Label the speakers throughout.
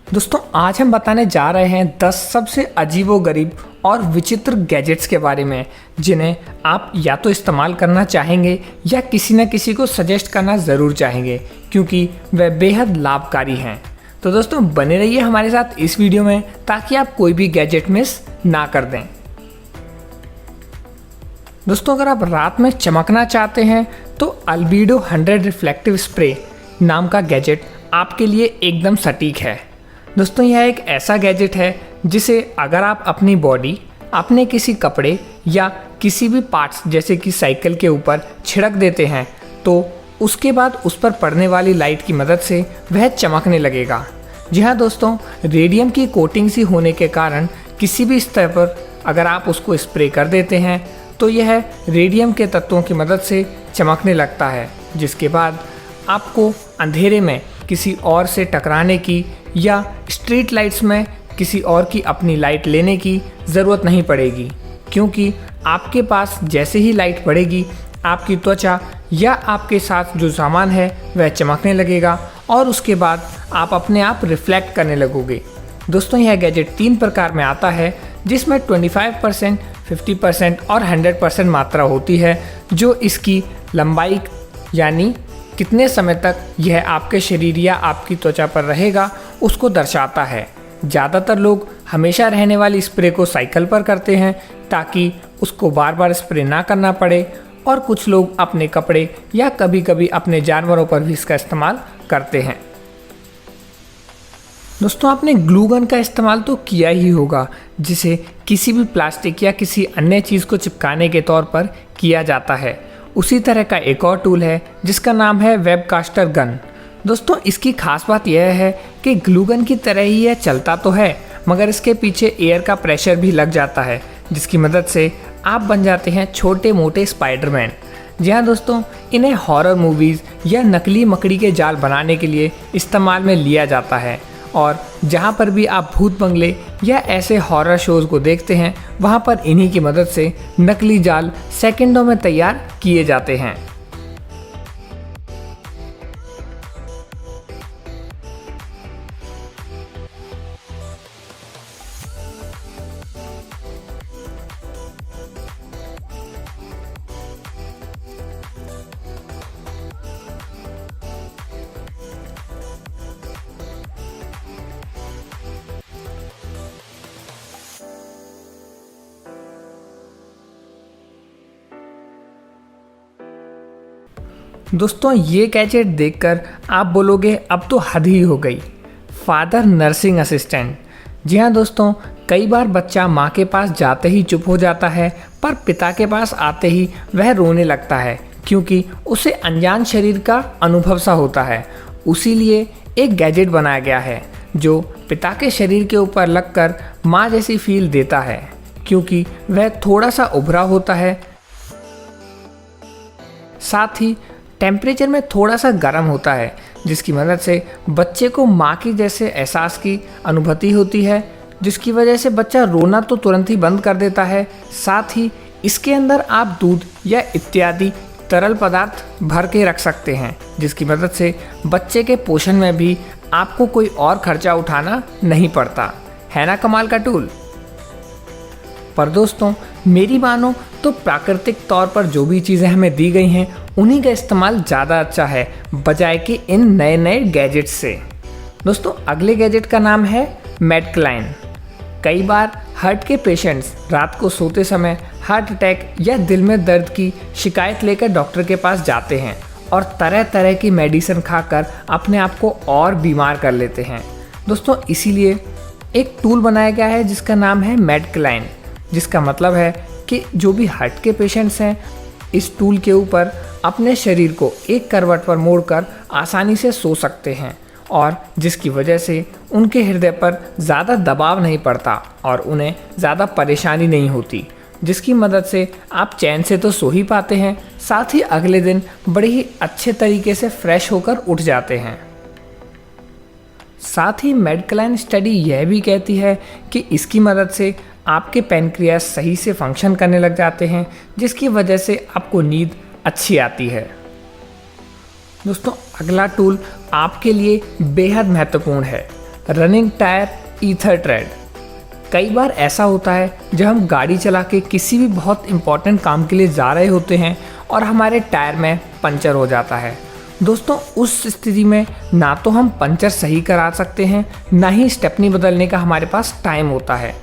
Speaker 1: दोस्तों आज हम बताने जा रहे हैं 10 सबसे अजीबोगरीब और विचित्र गैजेट्स के बारे में जिन्हें आप या तो इस्तेमाल करना चाहेंगे या किसी न किसी को सजेस्ट करना ज़रूर चाहेंगे क्योंकि वे बेहद लाभकारी हैं। तो दोस्तों बने रहिए हमारे साथ इस वीडियो में ताकि आप कोई भी गैजेट मिस ना कर दें। दोस्तों अगर आप रात में चमकना चाहते हैं तो अल्बीडो 100 रिफ्लेक्टिव स्प्रे नाम का गैजेट आपके लिए एकदम सटीक है। दोस्तों यह एक ऐसा गैजेट है जिसे अगर आप अपनी बॉडी, अपने किसी कपड़े या किसी भी पार्ट्स जैसे कि साइकिल के ऊपर छिड़क देते हैं तो उसके बाद उस पर पड़ने वाली लाइट की मदद से वह चमकने लगेगा। जी हाँ दोस्तों, रेडियम की कोटिंग सी होने के कारण किसी भी स्तर पर अगर आप उसको स्प्रे कर देते हैं तो यह रेडियम के तत्वों की मदद से चमकने लगता है, जिसके बाद आपको अंधेरे में किसी और से टकराने की या स्ट्रीट लाइट्स में किसी और की अपनी लाइट लेने की ज़रूरत नहीं पड़ेगी, क्योंकि आपके पास जैसे ही लाइट पड़ेगी आपकी त्वचा या आपके साथ जो सामान है वह चमकने लगेगा और उसके बाद आप अपने आप रिफ्लेक्ट करने लगोगे। दोस्तों यह गैजेट 3 प्रकार में आता है जिसमें 25%, 50% और 100% मात्रा होती है, जो इसकी लंबाई यानी कितने समय तक यह आपके शरीर या आपकी त्वचा पर रहेगा उसको दर्शाता है। ज़्यादातर लोग हमेशा रहने वाली स्प्रे को साइकिल पर करते हैं ताकि उसको बार बार स्प्रे ना करना पड़े, और कुछ लोग अपने कपड़े या कभी कभी अपने जानवरों पर भी इसका इस्तेमाल करते हैं। दोस्तों आपने ग्लू गन का इस्तेमाल तो किया ही होगा, जिसे किसी भी प्लास्टिक या किसी अन्य चीज़ को चिपकाने के तौर पर किया जाता है। उसी तरह का एक और टूल है जिसका नाम है वेबकास्टर गन। दोस्तों इसकी खास बात यह है कि ग्लू गन की तरह ही यह चलता तो है, मगर इसके पीछे एयर का प्रेशर भी लग जाता है, जिसकी मदद से आप बन जाते हैं छोटे मोटे स्पाइडरमैन। जी हाँ दोस्तों, इन्हें हॉरर मूवीज़ या नकली मकड़ी के जाल बनाने के लिए इस्तेमाल में लिया जाता है, और जहाँ पर भी आप भूत बंगले या ऐसे हॉरर शोज़ को देखते हैं वहाँ पर इन्हीं की मदद से नकली जाल सेकंडों में तैयार किए जाते हैं। दोस्तों ये गैजेट देखकर आप बोलोगे अब तो हद ही हो गई। Father nursing assistant. जी हाँ दोस्तों, कई बार बच्चा माँ के पास जाते ही चुप हो जाता है, पर पिता के पास आते ही वह रोने लगता है क्योंकि उसे अनजान शरीर का अनुभव सा होता है। उसीलिए एक गैजेट बनाया गया है जो पिता के शरीर के ऊपर लगकर माँ जैसी फील देता है, क्योंकि वह थोड़ा सा उभरा होता है, साथ ही टेम्परेचर में थोड़ा सा गर्म होता है, जिसकी मदद से बच्चे को माँ की जैसे एहसास की अनुभूति होती है, जिसकी वजह से बच्चा रोना तो तुरंत ही बंद कर देता है। साथ ही इसके अंदर आप दूध या इत्यादि तरल पदार्थ भर के रख सकते हैं, जिसकी मदद से बच्चे के पोषण में भी आपको कोई और खर्चा उठाना नहीं पड़ता। है ना कमाल का टूल। पर दोस्तों मेरी मानो तो प्राकृतिक तौर पर जो भी चीज़ें हमें दी गई हैं उन्हीं का इस्तेमाल ज़्यादा अच्छा है बजाय कि इन नए नए गैजेट्स से। दोस्तों अगले गैजेट का नाम है मेडक्लाइन। कई बार हार्ट के पेशेंट्स रात को सोते समय हार्ट अटैक या दिल में दर्द की शिकायत लेकर डॉक्टर के पास जाते हैं और तरह तरह की मेडिसिन खाकर अपने आप को और बीमार कर लेते हैं। दोस्तों इसीलिए एक टूल बनाया गया है जिसका नाम है मेडक्लाइन, जिसका मतलब है कि जो भी हार्ट के पेशेंट्स हैं इस टूल के ऊपर अपने शरीर को एक करवट पर मोड़कर आसानी से सो सकते हैं, और जिसकी वजह से उनके हृदय पर ज़्यादा दबाव नहीं पड़ता और उन्हें ज़्यादा परेशानी नहीं होती, जिसकी मदद से आप चैन से तो सो ही पाते हैं, साथ ही अगले दिन बड़े ही अच्छे तरीके से फ्रेश होकर उठ जाते हैं। साथ ही मेडक्लाइन स्टडी यह भी कहती है कि इसकी मदद से आपके पैनक्रियास सही से फंक्शन करने लग जाते हैं, जिसकी वजह से आपको नींद अच्छी आती है। दोस्तों अगला टूल आपके लिए बेहद महत्वपूर्ण है। Running tyre ether trade. कई बार ऐसा होता है जब हम गाड़ी चला के किसी भी बहुत इंपॉर्टेंट काम के लिए जा रहे होते हैं और हमारे टायर में पंचर हो जाता है। दोस्तों उस स्थिति में ना तो हम पंचर सही करा सकते हैं, ना ही स्टेपनी बदलने का हमारे पास टाइम होता है।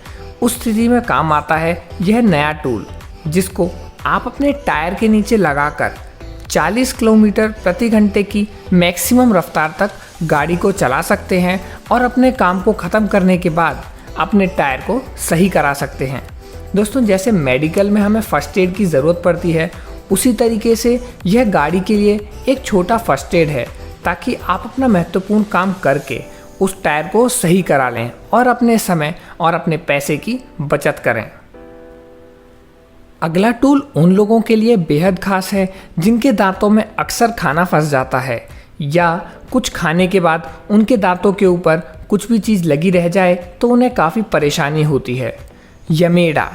Speaker 1: उस स्थिति में काम आता है यह नया टूल, जिसको आप अपने टायर के नीचे लगाकर 40 किलोमीटर प्रति घंटे की मैक्सिमम रफ्तार तक गाड़ी को चला सकते हैं और अपने काम को ख़त्म करने के बाद अपने टायर को सही करा सकते हैं। दोस्तों जैसे मेडिकल में हमें फ़र्स्ट एड की ज़रूरत पड़ती है, उसी तरीके से यह गाड़ी के लिए एक छोटा फर्स्ट एड है, ताकि आप अपना महत्वपूर्ण काम करके उस टायर को सही करा लें और अपने समय और अपने पैसे की बचत करें। अगला टूल उन लोगों के लिए बेहद खास है जिनके दांतों में अक्सर खाना फंस जाता है या कुछ खाने के बाद उनके दांतों के ऊपर कुछ भी चीज़ लगी रह जाए तो उन्हें काफ़ी परेशानी होती है। यमेडा।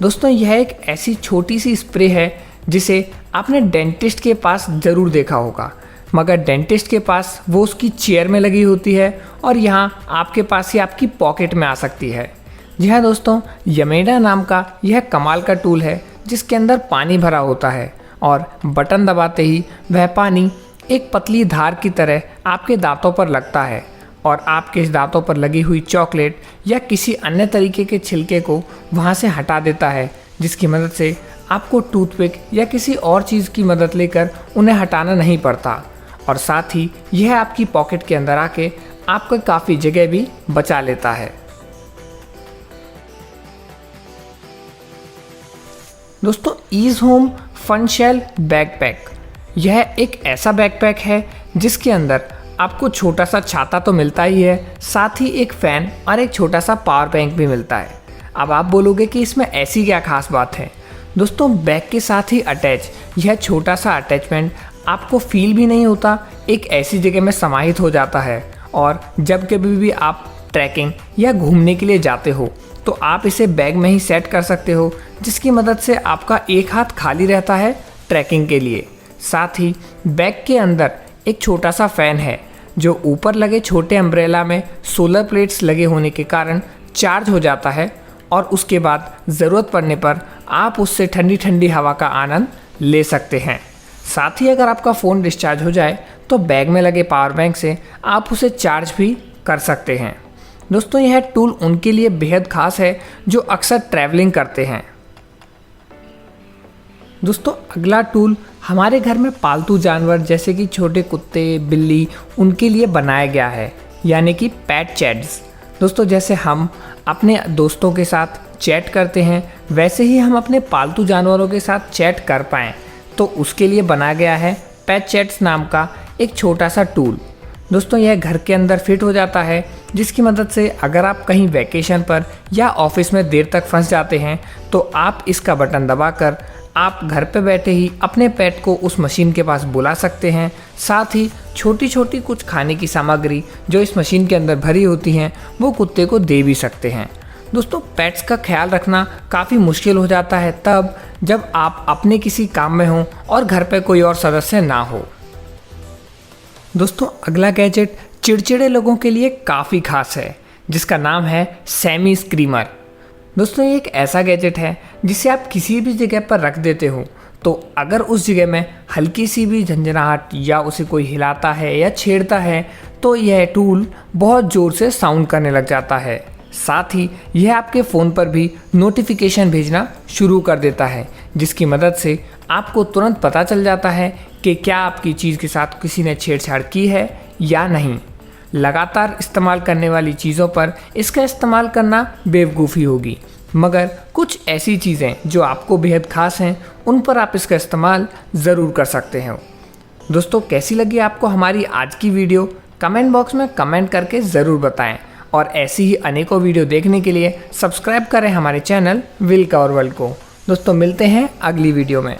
Speaker 1: दोस्तों यह एक ऐसी छोटी सी स्प्रे है जिसे आपने डेंटिस्ट के पास ज़रूर देखा होगा, मगर डेंटिस्ट के पास वो उसकी चेयर में लगी होती है और यहाँ आपके पास ही आपकी पॉकेट में आ सकती है। जी हाँ दोस्तों, यमेडा नाम का यह कमाल का टूल है जिसके अंदर पानी भरा होता है और बटन दबाते ही वह पानी एक पतली धार की तरह आपके दांतों पर लगता है और आपके इस दांतों पर लगी हुई चॉकलेट या किसी अन्य तरीके के छिलके को वहाँ से हटा देता है, जिसकी मदद से आपको टूथपिक या किसी और चीज़ की मदद लेकर उन्हें हटाना नहीं पड़ता और साथ ही यह आपकी पॉकेट के अंदर आके आपका काफ़ी जगह भी बचा लेता है। दोस्तों ईज होम फन शेल बैकपैक, यह एक ऐसा बैकपैक है जिसके अंदर आपको छोटा सा छाता तो मिलता ही है, साथ ही एक फ़ैन और एक छोटा सा पावर बैंक भी मिलता है। अब आप बोलोगे कि इसमें ऐसी क्या खास बात है। दोस्तों बैग के साथ ही अटैच यह छोटा सा अटैचमेंट आपको फील भी नहीं होता, एक ऐसी जगह में समाहित हो जाता है और जब कभी भी आप ट्रैकिंग या घूमने के लिए जाते हो तो आप इसे बैग में ही सेट कर सकते हो, जिसकी मदद से आपका एक हाथ खाली रहता है ट्रैकिंग के लिए। साथ ही बैग के अंदर एक छोटा सा फ़ैन है जो ऊपर लगे छोटे अम्ब्रेला में सोलर प्लेट्स लगे होने के कारण चार्ज हो जाता है और उसके बाद ज़रूरत पड़ने पर आप उससे ठंडी ठंडी हवा का आनंद ले सकते हैं। साथ ही अगर आपका फ़ोन डिस्चार्ज हो जाए तो बैग में लगे पावर बैंक से आप उसे चार्ज भी कर सकते हैं। दोस्तों यह टूल उनके लिए बेहद खास है जो अक्सर ट्रैवलिंग करते हैं। दोस्तों अगला टूल हमारे घर में पालतू जानवर जैसे कि छोटे कुत्ते, बिल्ली, उनके लिए बनाया गया है, यानी कि पैट चैट्स। दोस्तों जैसे हम अपने दोस्तों के साथ चैट करते हैं, वैसे ही हम अपने पालतू जानवरों के साथ चैट कर पाएँ, तो उसके लिए बनाया गया है पैट चैट्स नाम का एक छोटा सा टूल। दोस्तों यह घर के अंदर फिट हो जाता है, जिसकी मदद से अगर आप कहीं वैकेशन पर या ऑफिस में देर तक फंस जाते हैं तो आप इसका बटन दबाकर आप घर पे बैठे ही अपने पेट को उस मशीन के पास बुला सकते हैं। साथ ही छोटी छोटी कुछ खाने की सामग्री जो इस मशीन के अंदर भरी होती हैं वो कुत्ते को दे भी सकते हैं। दोस्तों पेट्स का ख्याल रखना काफ़ी मुश्किल हो जाता है तब जब आप अपने किसी काम में हों और घर पे कोई और सदस्य ना हो। दोस्तों अगला गैजेट चिड़चिड़े लोगों के लिए काफ़ी खास है, जिसका नाम है सेमी स्क्रीमर। दोस्तों ये एक ऐसा गैजेट है जिसे आप किसी भी जगह पर रख देते हो तो अगर उस जगह में हल्की सी भी झंझनाहट या उसे कोई हिलाता है या छेड़ता है तो यह टूल बहुत ज़ोर से साउंड करने लग जाता है। साथ ही यह आपके फ़ोन पर भी नोटिफिकेशन भेजना शुरू कर देता है, जिसकी मदद से आपको तुरंत पता चल जाता है कि क्या आपकी चीज़ के साथ किसी ने छेड़छाड़ की है या नहीं। लगातार इस्तेमाल करने वाली चीज़ों पर इसका इस्तेमाल करना बेवकूफ़ी होगी, मगर कुछ ऐसी चीज़ें जो आपको बेहद ख़ास हैं उन पर आप इसका इस्तेमाल ज़रूर कर सकते हैं। दोस्तों कैसी लगी आपको हमारी आज की वीडियो, कमेंट बॉक्स में कमेंट करके ज़रूर बताएं और ऐसी ही अनेकों वीडियो देखने के लिए सब्सक्राइब करें हमारे चैनल व्हील कवर वर्ल्ड को। दोस्तों मिलते हैं अगली वीडियो में।